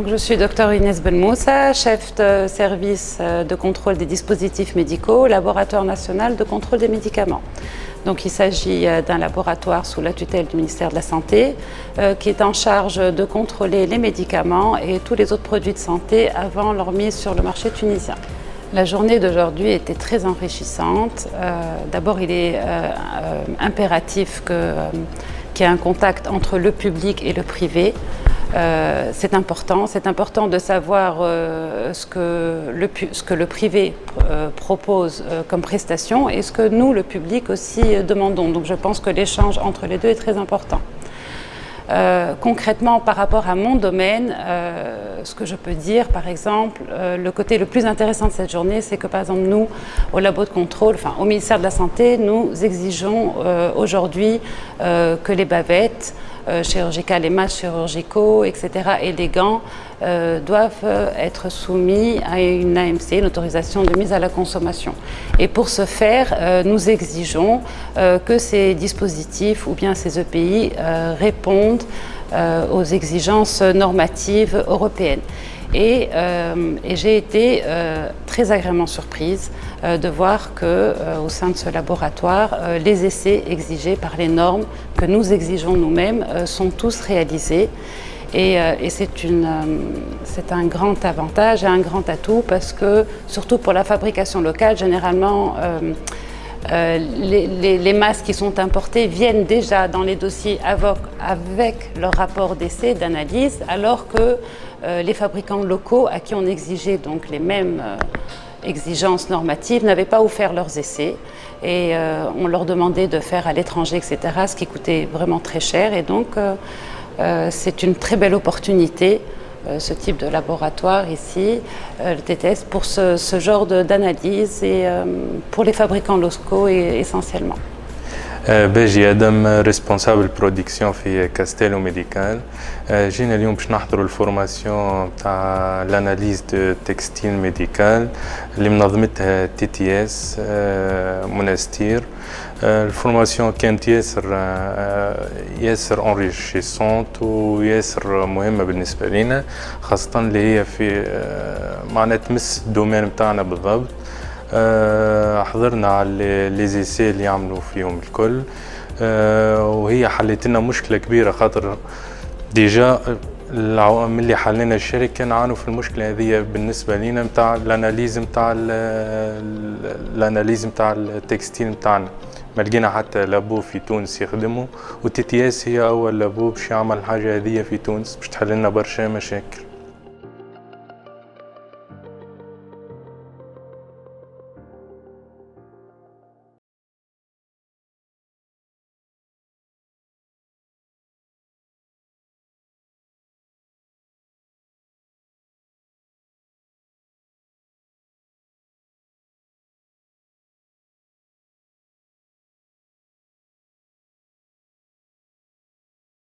Donc, je suis Dr Inès Benmoussa, chef de service de contrôle des dispositifs médicaux, laboratoire national de contrôle des médicaments. Donc, il s'agit d'un laboratoire sous la tutelle du ministère de la Santé qui est en charge de contrôler les médicaments et tous les autres produits de santé avant leur mise sur le marché tunisien. La journée d'aujourd'hui était très enrichissante. D'abord, il est impératif qu'il y ait un contact entre le public et le privé. C'est important de savoir ce que le privé propose comme prestation et ce que nous, le public, aussi demandons. Donc je pense que l'échange entre les deux est très important. Concrètement, par rapport à mon domaine, ce que je peux dire, par exemple, le côté le plus intéressant de cette journée, c'est que, par exemple, nous, au labo de contrôle, enfin, au ministère de la Santé, nous exigeons aujourd'hui que les bavettes chirurgicales, les masques chirurgicaux, etc., et les gants doivent être soumis à une AMC, une autorisation de mise à la consommation. Et pour ce faire, nous exigeons que ces dispositifs ou bien ces EPI répondent aux exigences normatives européennes. Et j'ai été très agréablement surprise de voir qu'au sein de ce laboratoire, les essais exigés par les normes que nous exigeons nous-mêmes sont tous réalisés. Et c'est un grand avantage et un grand atout parce que, surtout pour la fabrication locale, généralement, les masques qui sont importés viennent déjà dans les dossiers avec leur rapport d'essai, d'analyse, alors que les fabricants locaux à qui on exigeait donc les mêmes exigences normatives n'avaient pas offert leurs essais et on leur demandait de faire à l'étranger, etc., ce qui coûtait vraiment très cher. Et donc, c'est une très belle opportunité, ce type de laboratoire ici, le TTS, pour ce genre d'analyse et pour les fabricants locaux essentiellement. باجي ادم ريسبونسابل برودكسيون في كاستيلو ميديكال. جينا اليوم باش نحضروا الفورماسيون تاع لاناليز دو تكستيل ميديكال اللي منظمتها تي تي اس منستير. الفورماسيون كانت ياسر انريشيسونت وياسر مهمه بالنسبه لنا، خاصه اللي هي في معناتها تمس الدومين بتاعنا بالضبط. حضرنا على لي زيسي اللي يعملوا فيهم الكل، وهي حلت لنا مشكله كبيره، خاطر ديجا من اللي حلنا الشركه كان عانوا في المشكله هذه بالنسبه لنا نتاع الاناليز نتاع التكستيل نتاعنا. ما لقينا حتى لابو في تونس يخدموا، وتي تي اس هي اول لابو باش يعمل الحاجه هذه في تونس باش تحل لنا برشا مشاكل.